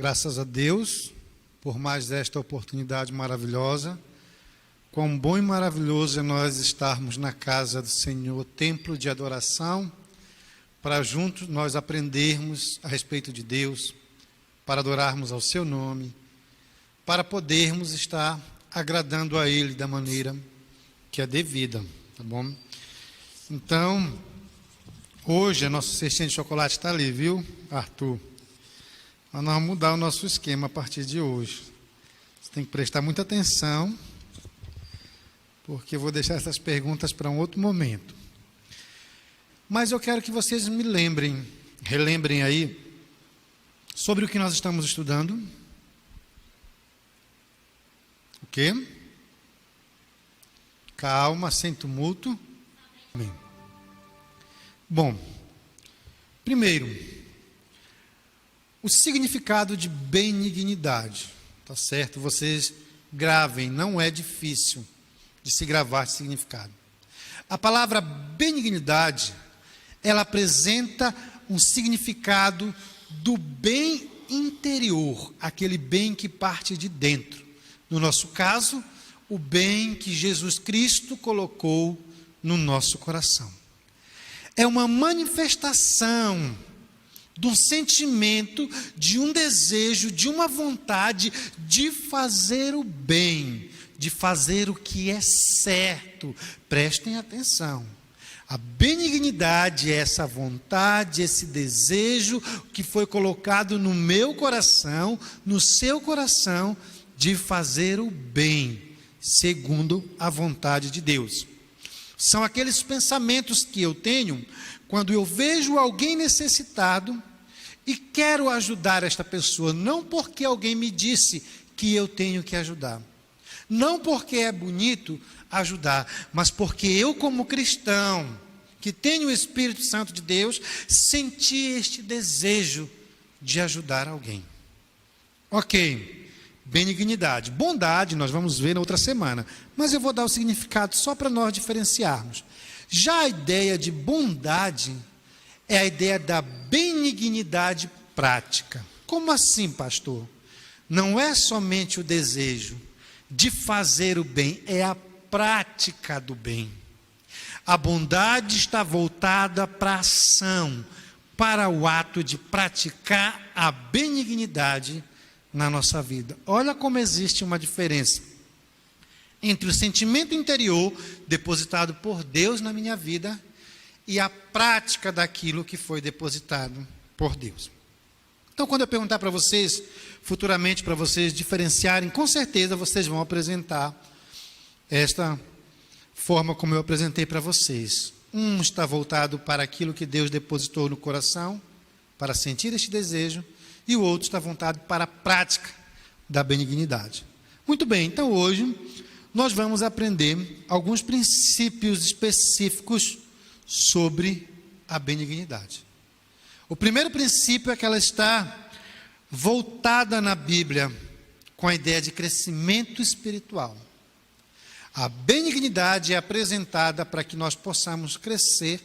Graças a Deus por mais esta oportunidade maravilhosa. Quão bom e maravilhoso é nós estarmos na casa do Senhor, templo de adoração, para juntos nós aprendermos a respeito de Deus, para adorarmos ao seu nome, para podermos estar agradando a Ele da maneira que é devida, tá bom? Então, hoje a nossa cestinha de chocolate está ali, viu, Arthur? Mas nós vamos mudar o nosso esquema a partir de hoje. Você tem que prestar muita atenção, porque eu vou deixar essas perguntas para um outro momento. Mas eu quero que vocês me relembrem aí, sobre o que nós estamos estudando. O quê? Calma, sem tumulto. Amém. Bom, primeiro, o significado de benignidade. Tá certo? Vocês gravem, não é difícil de se gravar esse significado. A palavra benignidade, ela apresenta um significado do bem interior, aquele bem que parte de dentro. No nosso caso, o bem que Jesus Cristo colocou no nosso coração. É uma manifestação de um sentimento, de um desejo, de uma vontade de fazer o bem, de fazer o que é certo. Prestem atenção. A benignidade é essa vontade, esse desejo que foi colocado no meu coração, no seu coração, de fazer o bem, segundo a vontade de Deus. São aqueles pensamentos que eu tenho quando eu vejo alguém necessitado e quero ajudar esta pessoa, não porque alguém me disse que eu tenho que ajudar, não porque é bonito ajudar, mas porque eu, como cristão, que tenho o Espírito Santo de Deus, senti este desejo de ajudar alguém. Ok, benignidade. Bondade nós vamos ver na outra semana, mas eu vou dar o significado só para nós diferenciarmos. Já a ideia de bondade é a ideia da benignidade prática. Como assim, pastor? Não é somente o desejo de fazer o bem, é a prática do bem. A bondade está voltada para a ação, para o ato de praticar a benignidade na nossa vida. Olha como existe uma diferença entre o sentimento interior depositado por Deus na minha vida e a prática daquilo que foi depositado por Deus. Então, quando eu perguntar para vocês, futuramente para vocês diferenciarem, com certeza vocês vão apresentar esta forma como eu apresentei para vocês. Um está voltado para aquilo que Deus depositou no coração, para sentir este desejo, e o outro está voltado para a prática da benignidade. Muito bem, então hoje nós vamos aprender alguns princípios específicos sobre a benignidade. O primeiro princípio é que ela está voltada na Bíblia com a ideia de crescimento espiritual. A benignidade é apresentada para que nós possamos crescer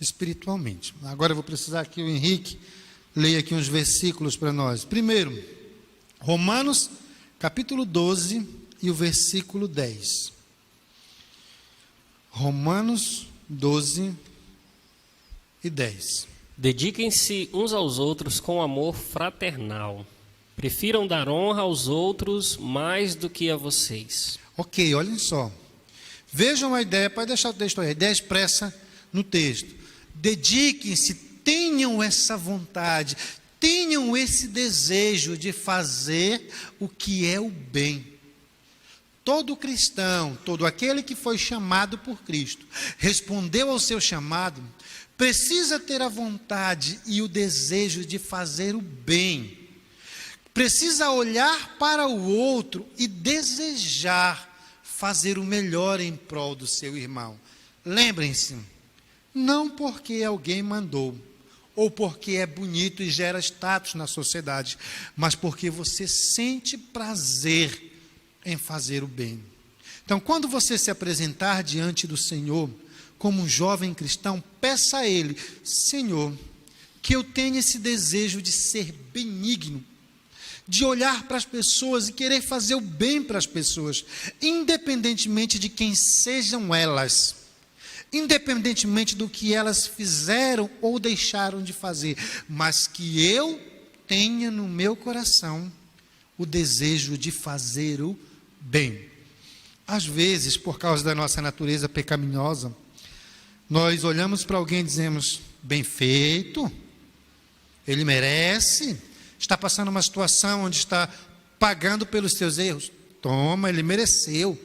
espiritualmente. Agora eu vou precisar que o Henrique leia aqui uns versículos para nós. Primeiro, Romanos capítulo 12 e o versículo 10. Romanos 12 e 10. Dediquem-se uns aos outros com amor fraternal. Prefiram dar honra aos outros mais do que a vocês. Ok, olhem só. Vejam a ideia, pode deixar o texto aí. A ideia expressa no texto. Dediquem-se, tenham essa vontade, tenham esse desejo de fazer o que é o bem. Todo cristão, todo aquele que foi chamado por Cristo, respondeu ao seu chamado, precisa ter a vontade e o desejo de fazer o bem. Precisa olhar para o outro e desejar fazer o melhor em prol do seu irmão. Lembrem-se, não porque alguém mandou, ou porque é bonito e gera status na sociedade, mas porque você sente prazer em fazer o bem. Então, quando você se apresentar diante do Senhor, como um jovem cristão, peça a Ele: Senhor, que eu tenha esse desejo de ser benigno, de olhar para as pessoas e querer fazer o bem para as pessoas, independentemente de quem sejam elas, independentemente do que elas fizeram ou deixaram de fazer, mas que eu tenha no meu coração o desejo de fazer o bem. Às vezes, por causa da nossa natureza pecaminosa, nós olhamos para alguém e dizemos: bem feito, ele merece, está passando uma situação onde está pagando pelos seus erros. Toma, ele mereceu,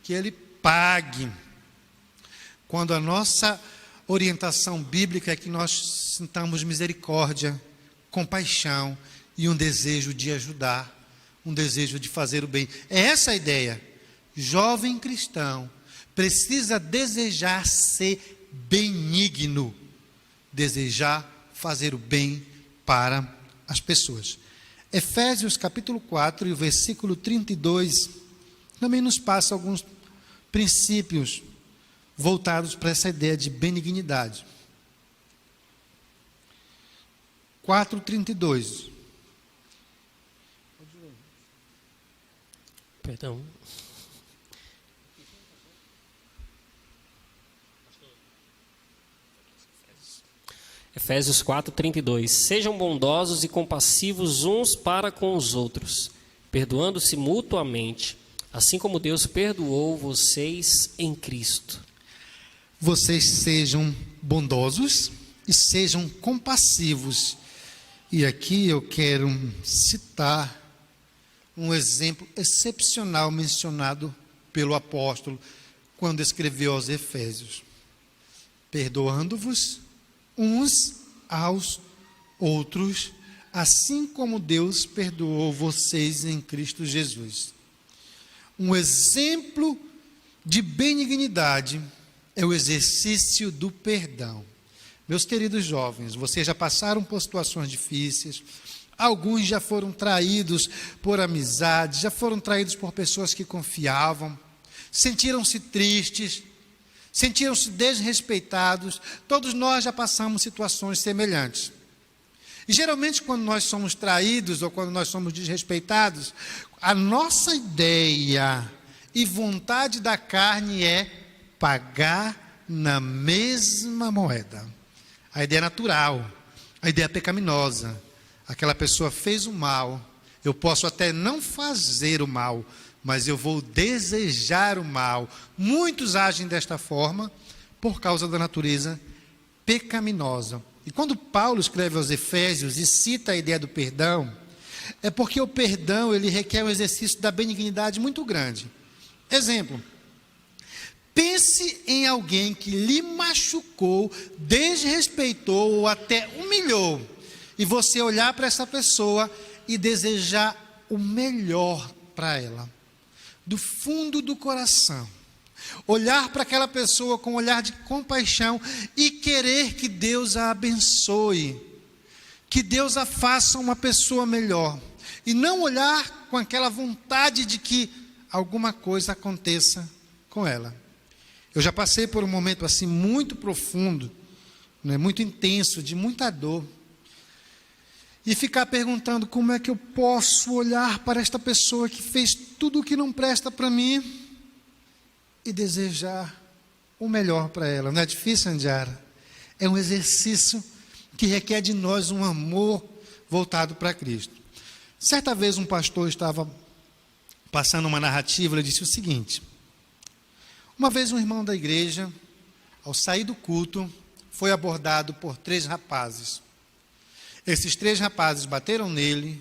que ele pague. Quando a nossa orientação bíblica é que nós sintamos misericórdia, compaixão e um desejo de ajudar, um desejo de fazer o bem. É essa a ideia. Jovem cristão precisa desejar ser benigno, desejar fazer o bem para as pessoas. Efésios capítulo 4 e o versículo 32 também nos passa alguns princípios voltados para essa ideia de benignidade. 4:32. Perdão. Efésios 4:32. Sejam bondosos e compassivos uns para com os outros, perdoando-se mutuamente, assim como Deus perdoou vocês em Cristo. Vocês sejam bondosos e sejam compassivos. E aqui eu quero citar um exemplo excepcional mencionado pelo apóstolo quando escreveu aos Efésios: perdoando-vos uns aos outros, assim como Deus perdoou vocês em Cristo Jesus. Um exemplo de benignidade é o exercício do perdão. Meus queridos jovens, vocês já passaram por situações difíceis, alguns já foram traídos por amizades, já foram traídos por pessoas que confiavam, sentiram-se tristes, sentiram-se desrespeitados. Todos nós já passamos situações semelhantes. E geralmente quando nós somos traídos ou quando nós somos desrespeitados, a nossa ideia e vontade da carne é pagar na mesma moeda. A ideia natural, a ideia pecaminosa. Aquela pessoa fez o mal, eu posso até não fazer o mal, mas eu vou desejar o mal. Muitos agem desta forma por causa da natureza pecaminosa. E quando Paulo escreve aos Efésios e cita a ideia do perdão, é porque o perdão ele requer um exercício da benignidade muito grande. Exemplo: pense em alguém que lhe machucou, desrespeitou ou até humilhou, e você olhar para essa pessoa e desejar o melhor para ela, do fundo do coração. Olhar para aquela pessoa com um olhar de compaixão e querer que Deus a abençoe, que Deus a faça uma pessoa melhor, e não olhar com aquela vontade de que alguma coisa aconteça com ela. Eu já passei por um momento assim muito profundo, né, muito intenso, de muita dor, e ficar perguntando como é que eu posso olhar para esta pessoa que fez tudo o que não presta para mim e desejar o melhor para ela. Não é difícil, Andiara? É um exercício que requer de nós um amor voltado para Cristo. Certa vez um pastor estava passando uma narrativa, ele disse o seguinte: uma vez um irmão da igreja, ao sair do culto, foi abordado por 3 rapazes. Esses 3 rapazes bateram nele,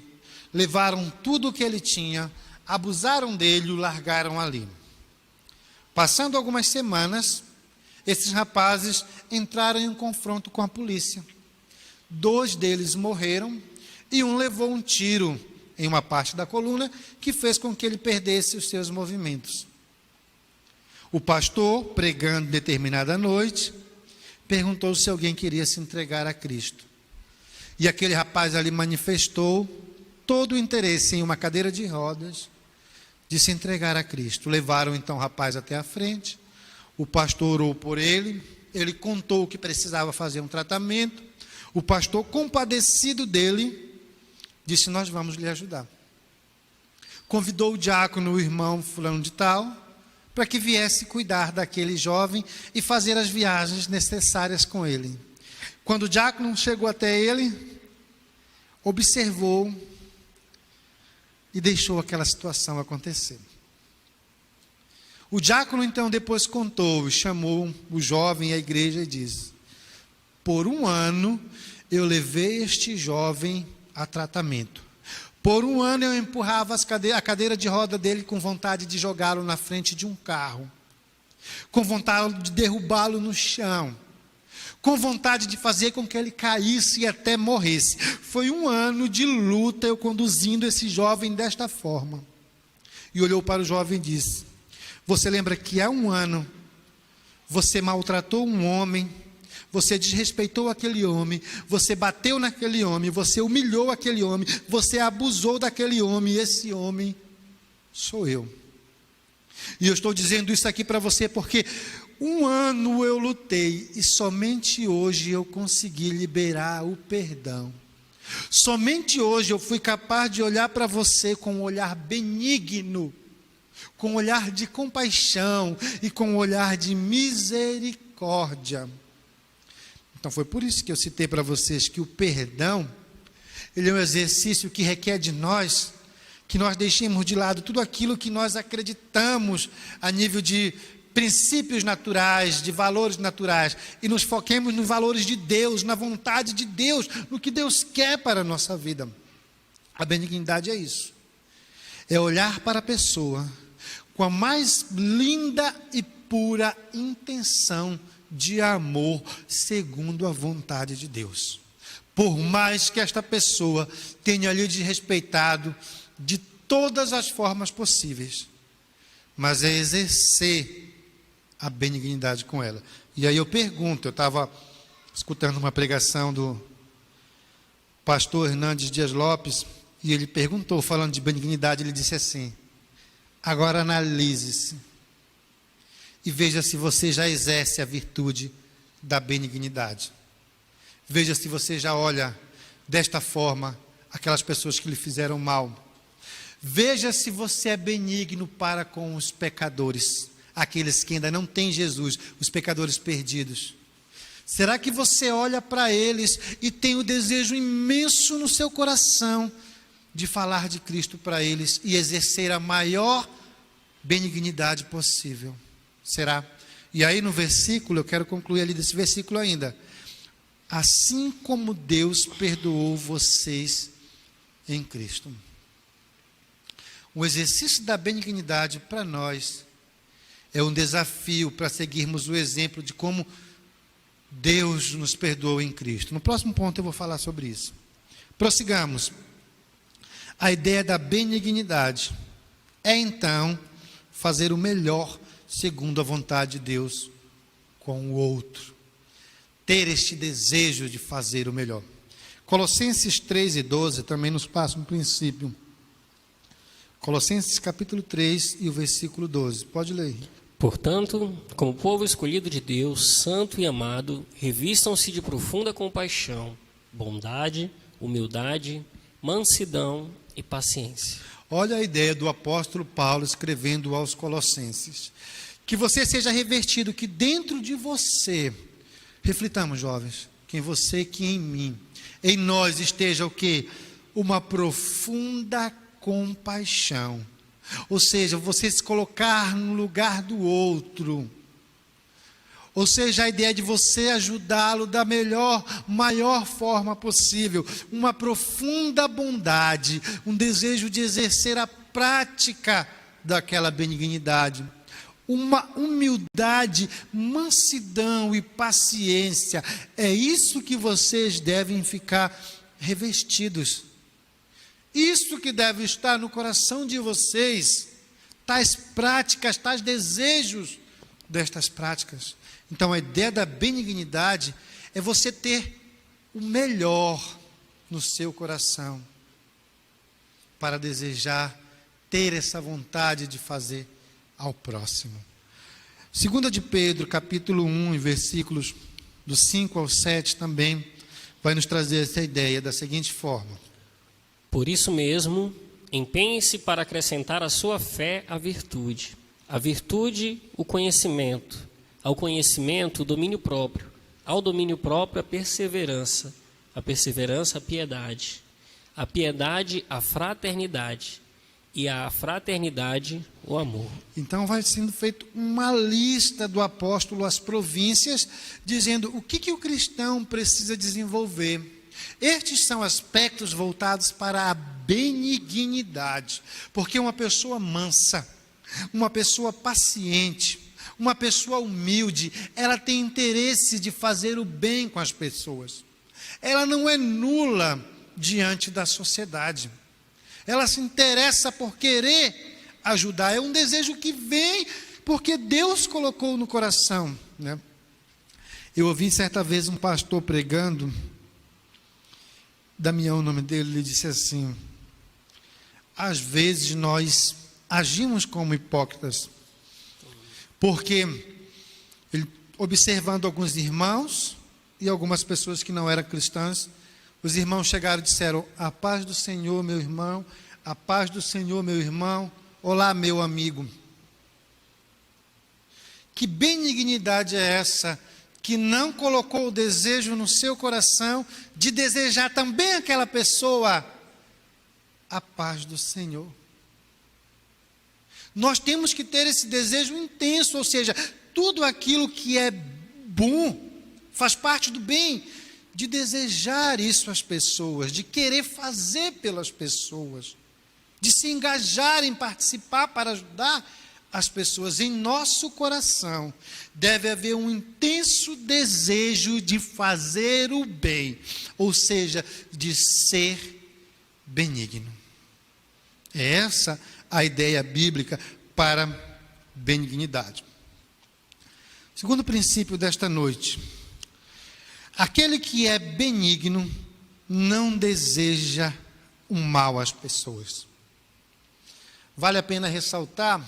levaram tudo o que ele tinha, abusaram dele e o largaram ali. Passando algumas semanas, esses rapazes entraram em um confronto com a polícia. 2 deles morreram e um levou um tiro em uma parte da coluna que fez com que ele perdesse os seus movimentos. O pastor, pregando determinada noite, perguntou se alguém queria se entregar a Cristo. E aquele rapaz ali manifestou todo o interesse em uma cadeira de rodas de se entregar a Cristo. Levaram então o rapaz até a frente, o pastor orou por ele, ele contou que precisava fazer um tratamento. O pastor, compadecido dele, disse: nós vamos lhe ajudar. convidou o diácono, o irmão fulano de tal, para que viesse cuidar daquele jovem e fazer as viagens necessárias com ele. Quando o diácono chegou até ele, observou e deixou aquela situação acontecer. O diácono então depois contou e chamou o jovem à igreja e disse: por 1 ano eu levei este jovem a tratamento. Por 1 ano eu empurrava a cadeira de roda dele com vontade de jogá-lo na frente de um carro, com vontade de derrubá-lo no chão, com vontade de fazer com que ele caísse e até morresse. Foi 1 ano de luta eu conduzindo esse jovem desta forma. E olhou para o jovem e disse: você lembra que há 1 ano você maltratou um homem, você desrespeitou aquele homem, você bateu naquele homem, você humilhou aquele homem, você abusou daquele homem, e esse homem sou eu. E eu estou dizendo isso aqui para você porque 1 ano eu lutei e somente hoje eu consegui liberar o perdão. Somente hoje eu fui capaz de olhar para você com um olhar benigno, com um olhar de compaixão e com um olhar de misericórdia. Então foi por isso que eu citei para vocês que o perdão, ele é um exercício que requer de nós, que nós deixemos de lado tudo aquilo que nós acreditamos a nível de princípios naturais, de valores naturais, e nos foquemos nos valores de Deus, na vontade de Deus, no que Deus quer para a nossa vida. A benignidade é isso. É olhar para a pessoa com a mais linda e pura intenção de amor, segundo a vontade de Deus. Por mais que esta pessoa tenha lhe desrespeitado de todas as formas possíveis, mas é exercer a benignidade com ela. E aí eu pergunto, eu estava escutando uma pregação do pastor Hernandes Dias Lopes, e ele perguntou, falando de benignidade, ele disse assim: agora analise-se e veja se você já exerce a virtude da benignidade. Veja se você já olha desta forma aquelas pessoas que lhe fizeram mal. Veja se você é benigno para com os pecadores, aqueles que ainda não têm Jesus, os pecadores perdidos. Será que você olha para eles e tem o desejo imenso no seu coração de falar de Cristo para eles e exercer a maior benignidade possível? Será? E aí no versículo, eu quero concluir ali desse versículo ainda: assim como Deus perdoou vocês em Cristo. O exercício da benignidade para nós é um desafio para seguirmos o exemplo de como Deus nos perdoou em Cristo. No próximo ponto eu vou falar sobre isso. Prossigamos. A ideia da benignidade é então fazer o melhor segundo a vontade de Deus com o outro. Ter este desejo de fazer o melhor. Colossenses 3:12 também nos passa um princípio. Colossenses capítulo 3 e o versículo 12. Pode ler. Portanto, como povo escolhido de Deus, santo e amado, revistam-se de profunda compaixão, bondade, humildade, mansidão e paciência. Olha a ideia do apóstolo Paulo escrevendo aos Colossenses. Que você seja revertido, que dentro de você, reflitamos, jovens, que em você, que em mim, em nós esteja o quê? Uma profunda compaixão. Ou seja, você se colocar no lugar do outro. Ou seja, a ideia de você ajudá-lo da maior forma possível. Uma profunda bondade, um desejo de exercer a prática daquela benignidade. Uma humildade, mansidão e paciência. É isso que vocês devem ficar revestidos. Isso que deve estar no coração de vocês. Tais práticas, tais desejos destas práticas. Então a ideia da benignidade é você ter o melhor no seu coração. Para desejar ter essa vontade de fazer ao próximo. 2 de Pedro, capítulo 1, versículos do 5 ao 7 também vai nos trazer essa ideia da seguinte forma: por isso mesmo, Empenhe-se para acrescentar à sua fé a virtude, o conhecimento, ao conhecimento o domínio próprio, ao domínio próprio a perseverança, a piedade, a fraternidade e a fraternidade o amor. Então vai sendo feita uma lista do apóstolo às províncias, dizendo o que o cristão precisa desenvolver. Estes são aspectos voltados para a benignidade, porque uma pessoa mansa, uma pessoa paciente, uma pessoa humilde, ela tem interesse de fazer o bem com as pessoas. Ela não é nula diante da sociedade. Ela se interessa por querer ajudar. É um desejo que vem porque Deus colocou no coração, né? Eu ouvi certa vez um pastor pregando, Damião, o nome dele, ele disse assim: às vezes nós agimos como hipócritas, porque ele, observando alguns irmãos e algumas pessoas que não eram cristãs, os irmãos chegaram e disseram: a paz do Senhor, meu irmão, a paz do Senhor, meu irmão, olá, meu amigo. Que benignidade é essa que não colocou o desejo no seu coração de desejar também aquela pessoa a paz do Senhor? Nós temos que ter esse desejo intenso, ou seja, tudo aquilo que é bom, faz parte do bem, de desejar isso às pessoas, de querer fazer pelas pessoas, de se engajar em participar para ajudar as pessoas. Em nosso coração deve haver um intenso desejo de fazer o bem, ou seja, de ser benigno. É essa a ideia bíblica para benignidade. Segundo princípio desta noite: aquele que é benigno não deseja o mal às pessoas. Vale a pena ressaltar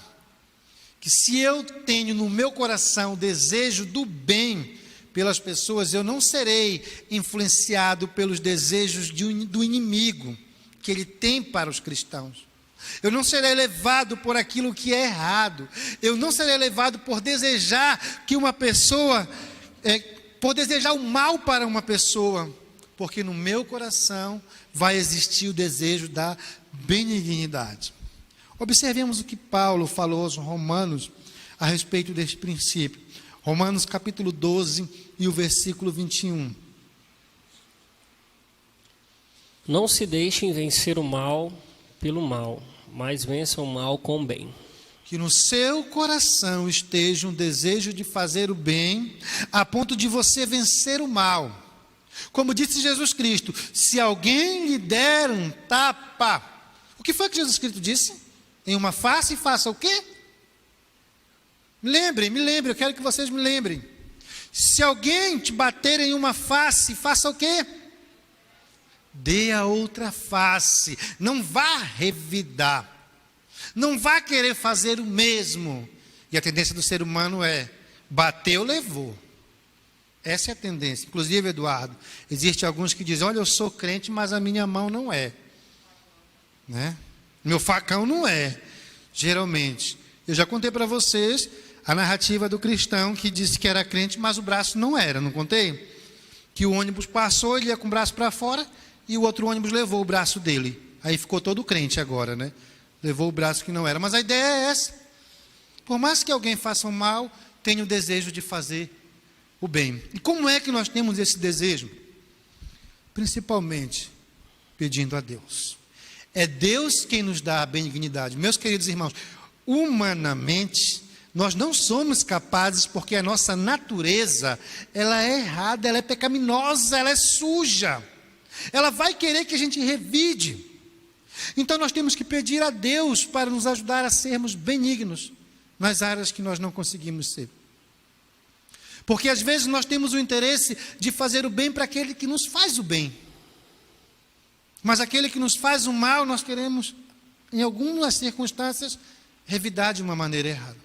que se eu tenho no meu coração o desejo do bem pelas pessoas, eu não serei influenciado pelos desejos do inimigo que ele tem para os cristãos. Eu não serei levado por aquilo que é errado. Eu não serei levado por desejar que uma pessoa, por desejar o mal para uma pessoa, porque no meu coração vai existir o desejo da benignidade. Observemos o que Paulo falou aos Romanos a respeito deste princípio. Romanos capítulo 12 e o versículo 21. Não se deixem vencer o mal pelo mal, mas vençam o mal com o bem. Que no seu coração esteja um desejo de fazer o bem, a ponto de você vencer o mal. Como disse Jesus Cristo: se alguém lhe der um tapa, o que foi que Jesus Cristo disse? Em uma face, faça o quê? Me lembrem, eu quero que vocês me lembrem. Se alguém te bater em uma face, faça o quê? Dê a outra face. Não vá revidar. Não vá querer fazer o mesmo. E a tendência do ser humano é: bateu, levou. Essa é a tendência. Inclusive, Eduardo, existem alguns que dizem: olha, eu sou crente, mas a minha mão não é. Né? Meu facão não é. Geralmente. Eu já contei para vocês a narrativa do cristão que disse que era crente, mas o braço não era. Não contei? Que o ônibus passou, ele ia com o braço para fora e o outro ônibus levou o braço dele. Aí ficou todo crente agora, né? Levou o braço que não era. Mas a ideia é essa. Por mais que alguém faça o mal, tenha o desejo de fazer o bem. E como é que nós temos esse desejo? Principalmente pedindo a Deus. É Deus quem nos dá a benignidade. Meus queridos irmãos, humanamente, nós não somos capazes, porque a nossa natureza, ela é errada, ela é pecaminosa, ela é suja. Ela vai querer que a gente revide. Então nós temos que pedir a Deus para nos ajudar a sermos benignos nas áreas que nós não conseguimos ser. Porque às vezes nós temos o interesse de fazer o bem para aquele que nos faz o bem. Mas aquele que nos faz o mal, nós queremos, em algumas circunstâncias, revidar de uma maneira errada.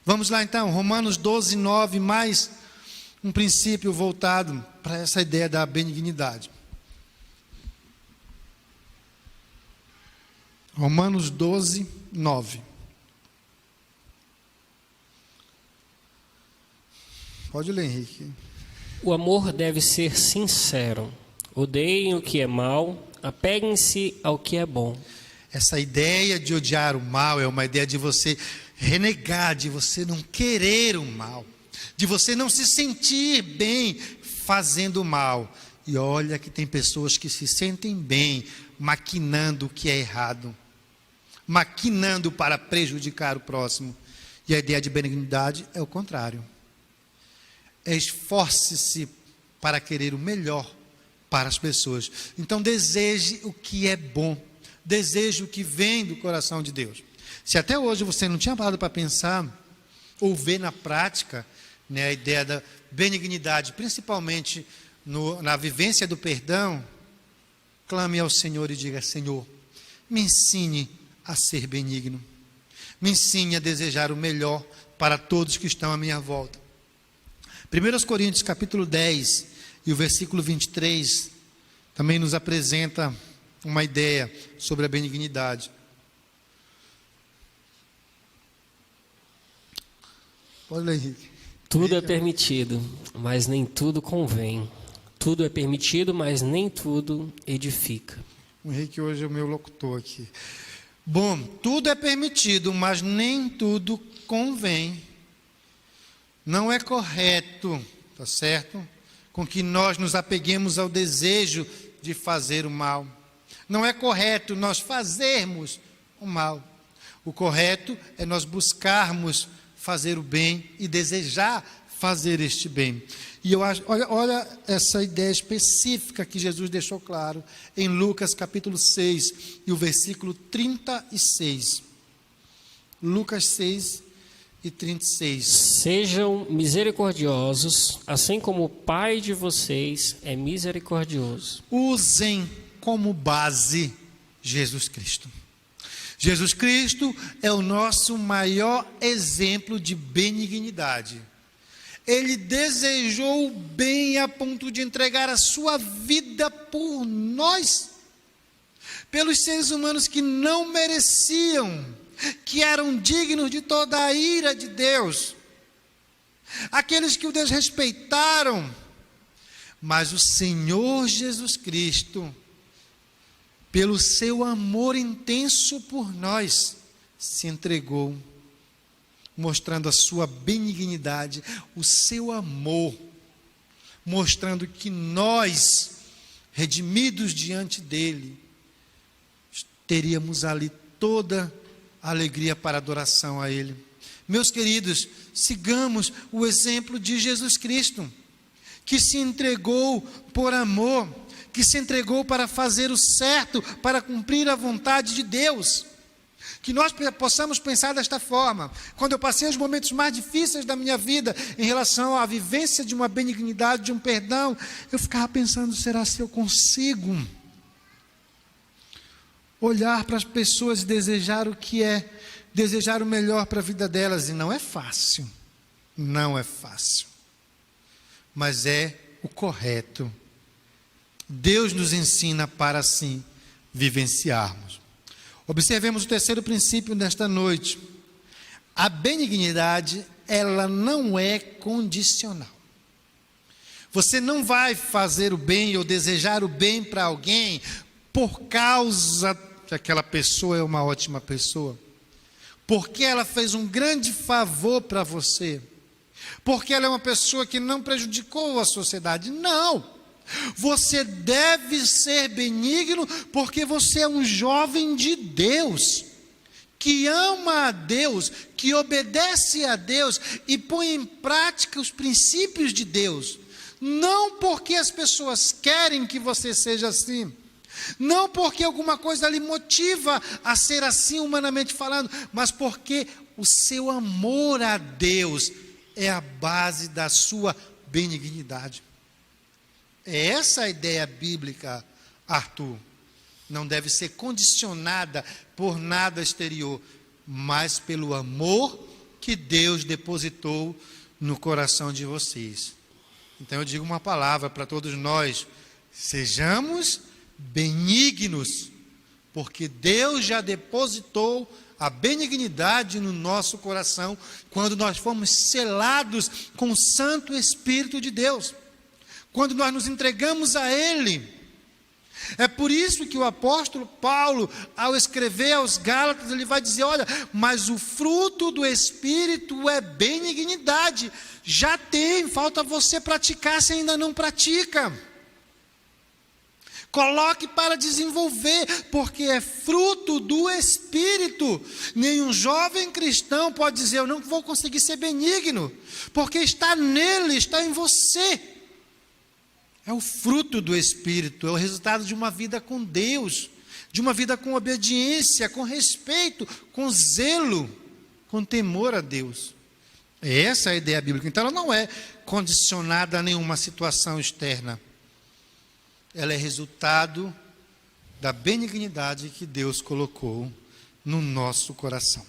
Vamos lá então, Romanos 12, 9, mais um princípio voltado para essa ideia da benignidade. Romanos 12, 9. Pode ler, Henrique. O amor deve ser sincero. Odeiem o que é mal, apeguem-se ao que é bom. Essa ideia de odiar o mal é uma ideia de você renegar, de você não querer o mal, de você não se sentir bem fazendo o mal. E olha que tem pessoas que se sentem bem maquinando o que é errado, maquinando para prejudicar o próximo. E a ideia de benignidade é o contrário. Esforce-se para querer o melhor para as pessoas. Então deseje o que é bom, deseje o que vem do coração de Deus. Se até hoje você não tinha parado para pensar ou ver na prática, né, a ideia da benignidade, principalmente na vivência do perdão, clame ao Senhor e diga: Senhor, me ensine a ser benigno, me ensine a desejar o melhor para todos que estão à minha volta. 1 Coríntios capítulo 10 e o versículo 23 também nos apresenta uma ideia sobre a benignidade. Pode ler, Henrique. Tudo é permitido, mas nem tudo convém. Tudo é permitido, mas nem tudo edifica. O Henrique hoje é o meu locutor aqui. Bom, tudo é permitido, mas nem tudo convém. Não é correto, tá certo? Com que nós nos apeguemos ao desejo de fazer o mal. Não é correto nós fazermos o mal. O correto é nós buscarmos fazer o bem e desejar fazer este bem. E eu acho, olha essa ideia específica que Jesus deixou claro em Lucas capítulo 6 e o versículo 36. Lucas 6 e 36. Sejam misericordiosos, assim como o Pai de vocês é misericordioso. Usem como base Jesus Cristo. Jesus Cristo é o nosso maior exemplo de benignidade. Ele desejou o bem a ponto de entregar a sua vida por nós, pelos seres humanos que não mereciam, que eram dignos de toda a ira de Deus, aqueles que o desrespeitaram. Mas o Senhor Jesus Cristo, pelo seu amor intenso por nós, se entregou, mostrando a sua benignidade, o seu amor, mostrando que nós, redimidos diante dele, teríamos ali toda a alegria para adoração a ele. Meus queridos, sigamos o exemplo de Jesus Cristo, que se entregou por amor, que se entregou para fazer o certo, para cumprir a vontade de Deus. Que nós possamos pensar desta forma: quando eu passei os momentos mais difíceis da minha vida, em relação à vivência de uma benignidade, de um perdão, eu ficava pensando: será se eu consigo olhar para as pessoas e desejar o que é, desejar o melhor para a vida delas? E não é fácil, não é fácil, mas é o correto. Deus nos ensina para assim vivenciarmos. Observemos o terceiro princípio nesta noite. A benignidade, ela não é condicional. Você não vai fazer o bem ou desejar o bem para alguém por causa que aquela pessoa é uma ótima pessoa, porque ela fez um grande favor para você, porque ela é uma pessoa que não prejudicou a sociedade. Não! Você deve ser benigno porque você é um jovem de Deus, que ama a Deus, que obedece a Deus e põe em prática os princípios de Deus. Não porque as pessoas querem que você seja assim, não porque alguma coisa lhe motiva a ser assim humanamente falando, mas porque o seu amor a Deus é a base da sua benignidade. É essa a ideia bíblica, Arthur. Não deve ser condicionada por nada exterior, mas pelo amor que Deus depositou no coração de vocês. Então eu digo uma palavra para todos nós: sejamos benignos, porque Deus já depositou a benignidade no nosso coração, quando nós fomos selados com o Santo Espírito de Deus, quando nós nos entregamos a Ele. É por isso que o apóstolo Paulo, ao escrever aos Gálatas, ele vai dizer, olha, mas o fruto do Espírito é benignidade. Já tem, falta você praticar se ainda não pratica. Coloque para desenvolver, porque é fruto do Espírito. Nenhum jovem cristão pode dizer, eu não vou conseguir ser benigno, porque está nele, está em você. É o fruto do Espírito, é o resultado de uma vida com Deus, de uma vida com obediência, com respeito, com zelo, com temor a Deus. Essa é a ideia bíblica. Então ela não é condicionada a nenhuma situação externa. Ela é resultado da benignidade que Deus colocou no nosso coração.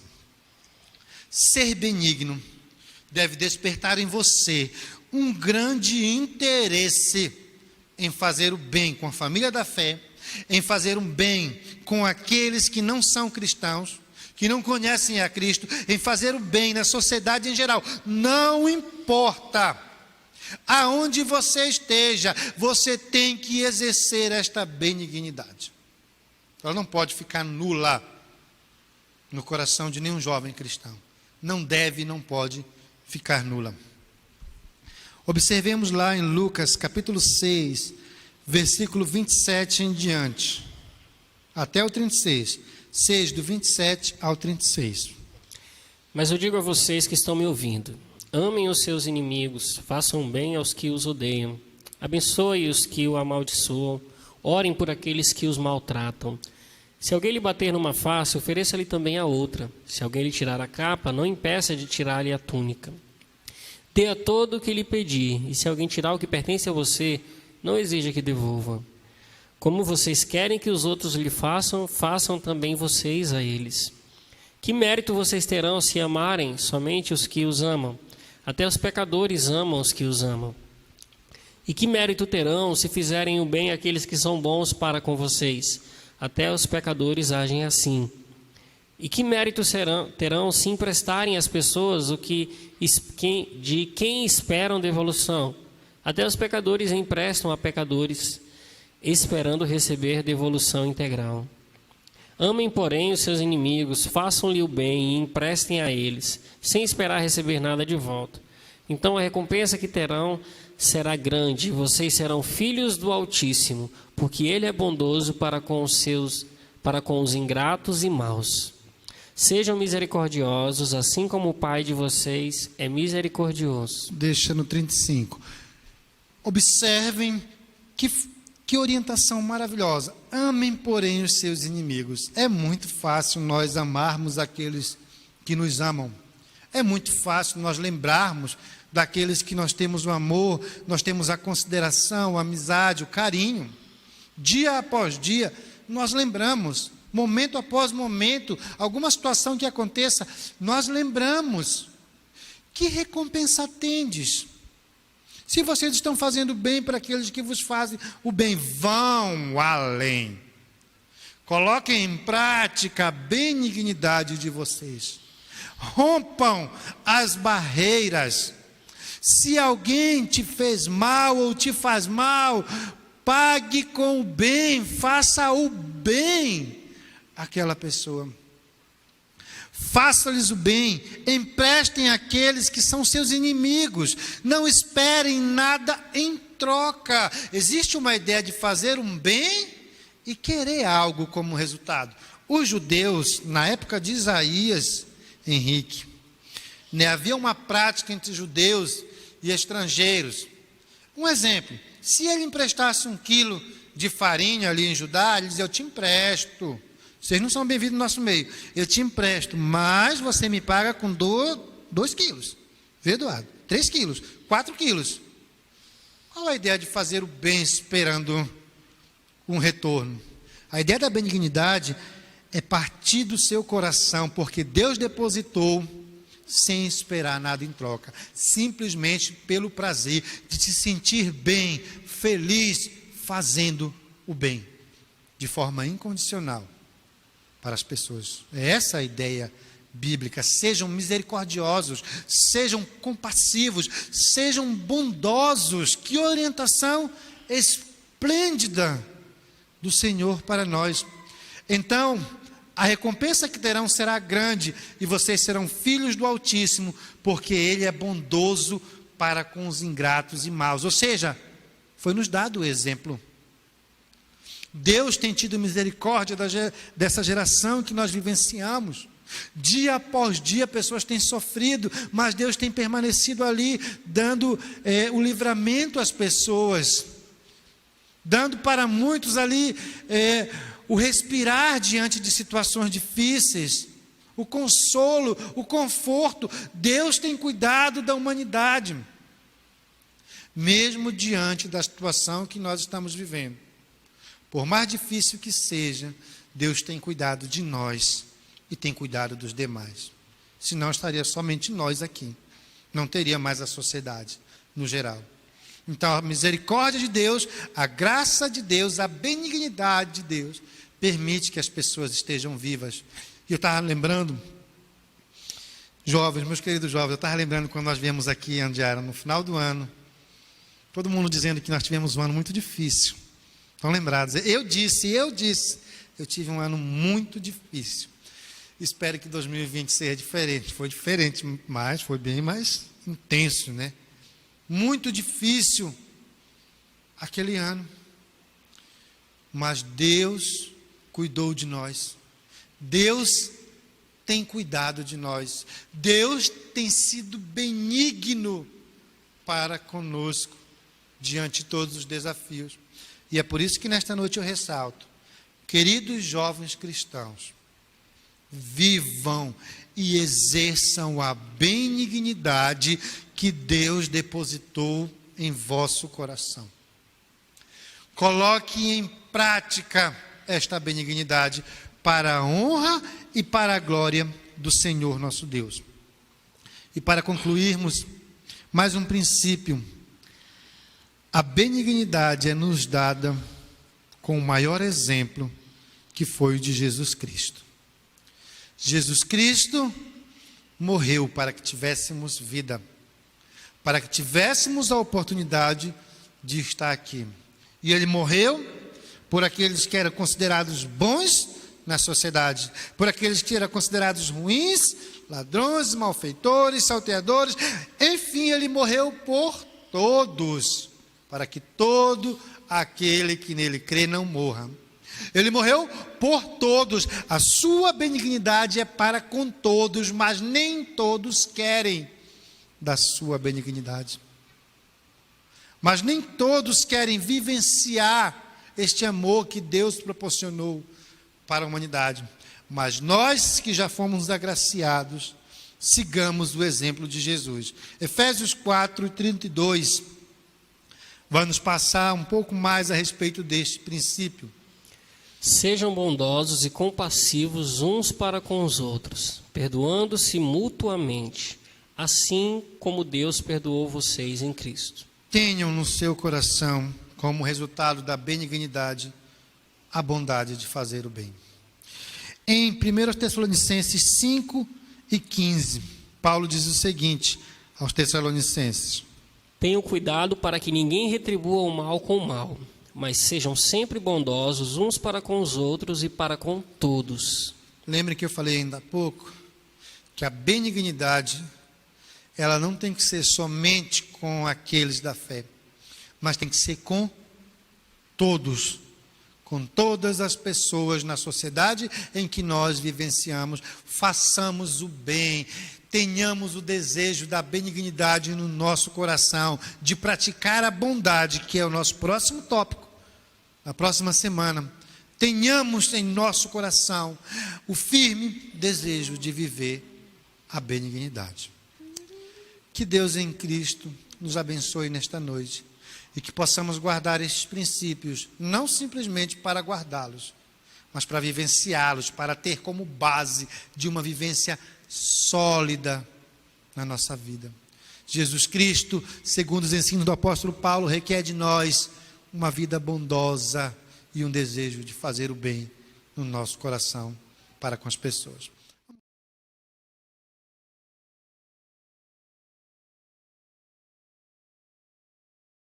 Ser benigno deve despertar em você um grande interesse em fazer o bem com a família da fé, em fazer um bem com aqueles que não são cristãos, que não conhecem a Cristo, em fazer o bem na sociedade em geral. Não importa aonde você esteja, você tem que exercer esta benignidade. Ela não pode ficar nula no coração de nenhum jovem cristão. Não deve, não pode ficar nula. Observemos lá em Lucas capítulo 6, versículo 27 em diante, até o 36. 6, do 27 ao 36. Mas eu digo a vocês que estão me ouvindo, amem os seus inimigos, façam bem aos que os odeiam, abençoe os que o amaldiçoam, orem por aqueles que os maltratam. Se alguém lhe bater numa face, ofereça-lhe também a outra. Se alguém lhe tirar a capa, não impeça de tirar-lhe a túnica. Dê a todo o que lhe pedir, e se alguém tirar o que pertence a você, não exija que devolva. Como vocês querem que os outros lhe façam, façam também vocês a eles. Que mérito vocês terão se amarem somente os que os amam? Até os pecadores amam os que os amam. E que mérito terão se fizerem o bem àqueles que são bons para com vocês? Até os pecadores agem assim. E que mérito terão se emprestarem às pessoas de quem esperam devolução? Até os pecadores emprestam a pecadores, esperando receber devolução integral. Amem, porém, os seus inimigos, façam-lhe o bem e emprestem a eles, sem esperar receber nada de volta. Então a recompensa que terão será grande, e vocês serão filhos do Altíssimo, porque Ele é bondoso para com os ingratos e maus. Sejam misericordiosos, assim como o Pai de vocês é misericordioso. Deixa no 35. Observem que orientação maravilhosa. Amem, porém, os seus inimigos. É muito fácil nós amarmos aqueles que nos amam. É muito fácil nós lembrarmos daqueles que nós temos o amor, nós temos a consideração, a amizade, o carinho. Dia após dia, nós lembramos, momento após momento, alguma situação que aconteça, nós lembramos. Que recompensa tendes? Se vocês estão fazendo bem para aqueles que vos fazem o bem, vão além. Coloquem em prática a benignidade de vocês. Rompam as barreiras. Se alguém te fez mal ou te faz mal, pague com o bem, faça o bem àquela pessoa. Faça-lhes o bem, emprestem àqueles que são seus inimigos, não esperem nada em troca. Existe uma ideia de fazer um bem e querer algo como resultado. Os judeus, na época de Isaías, Henrique, havia uma prática entre judeus e estrangeiros. Um exemplo, se ele emprestasse 1 quilo de farinha ali em Judá, ele dizia, eu te empresto. Vocês não são bem-vindos no nosso meio. Eu te empresto, mas você me paga com 2 quilos. Viu, Eduardo? 3 quilos, 4 quilos. Qual a ideia de fazer o bem esperando um retorno? A ideia da benignidade é partir do seu coração, porque Deus depositou sem esperar nada em troca. Simplesmente pelo prazer de se sentir bem, feliz, fazendo o bem. De forma incondicional. para as pessoas. É essa a ideia bíblica. Sejam misericordiosos, sejam compassivos, sejam bondosos. Que orientação esplêndida do Senhor para nós. Então, a recompensa que terão será grande e vocês serão filhos do Altíssimo, porque Ele é bondoso para com os ingratos e maus. Ou seja, foi nos dado o exemplo. Deus tem tido misericórdia dessa geração que nós vivenciamos. Dia após dia pessoas têm sofrido, mas Deus tem permanecido ali, dando o livramento às pessoas, dando para muitos ali o respirar diante de situações difíceis, o consolo, o conforto. Deus tem cuidado da humanidade, mesmo diante da situação que nós estamos vivendo. Por mais difícil que seja, Deus tem cuidado de nós e tem cuidado dos demais. Senão estaria somente nós aqui, não teria mais a sociedade no geral. Então a misericórdia de Deus, a graça de Deus, a benignidade de Deus permite que as pessoas estejam vivas. E eu estava lembrando, jovens, meus queridos jovens, eu estava lembrando quando nós viemos aqui em Andiara, no final do ano, todo mundo dizendo que nós tivemos um ano muito difícil. Estão lembrados? Eu disse, eu tive um ano muito difícil. Espero que 2020 seja diferente. Foi diferente, mas foi bem mais intenso, né? Muito difícil aquele ano. Mas Deus cuidou de nós. Deus tem cuidado de nós. Deus tem sido benigno para conosco diante de todos os desafios. E é por isso que nesta noite eu ressalto, queridos jovens cristãos, vivam e exerçam a benignidade que Deus depositou em vosso coração. Coloque em prática esta benignidade para a honra e para a glória do Senhor nosso Deus. E para concluirmos, mais um princípio. A benignidade é nos dada com o maior exemplo, que foi o de Jesus Cristo. Jesus Cristo morreu para que tivéssemos vida, para que tivéssemos a oportunidade de estar aqui. E Ele morreu por aqueles que eram considerados bons na sociedade, por aqueles que eram considerados ruins, ladrões, malfeitores, salteadores, enfim, Ele morreu por todos, para que todo aquele que nele crê não morra. Ele morreu por todos. A sua benignidade é para com todos, mas nem todos querem da sua benignidade. Mas nem todos querem vivenciar este amor que Deus proporcionou para a humanidade. Mas nós que já fomos agraciados, sigamos o exemplo de Jesus. Efésios 4:32 vai nos passar um pouco mais a respeito deste princípio. Sejam bondosos e compassivos uns para com os outros, perdoando-se mutuamente, assim como Deus perdoou vocês em Cristo. Tenham no seu coração, como resultado da benignidade, a bondade de fazer o bem. Em 1 Tessalonicenses 5:15, Paulo diz o seguinte aos Tessalonicenses: Tenham cuidado para que ninguém retribua o mal com o mal, mas sejam sempre bondosos uns para com os outros e para com todos. Lembre que eu falei ainda há pouco que a benignidade, ela não tem que ser somente com aqueles da fé, mas tem que ser com todos, com todas as pessoas na sociedade em que nós vivenciamos. Façamos o bem, tenhamos o desejo da benignidade no nosso coração, de praticar a bondade, que é o nosso próximo tópico, na próxima semana. Tenhamos em nosso coração o firme desejo de viver a benignidade. Que Deus em Cristo nos abençoe nesta noite e que possamos guardar estes princípios, não simplesmente para guardá-los, mas para vivenciá-los, para ter como base de uma vivência sólida na nossa vida. Jesus Cristo, segundo os ensinos do apóstolo Paulo, requer de nós uma vida bondosa e um desejo de fazer o bem no nosso coração, para com as pessoas.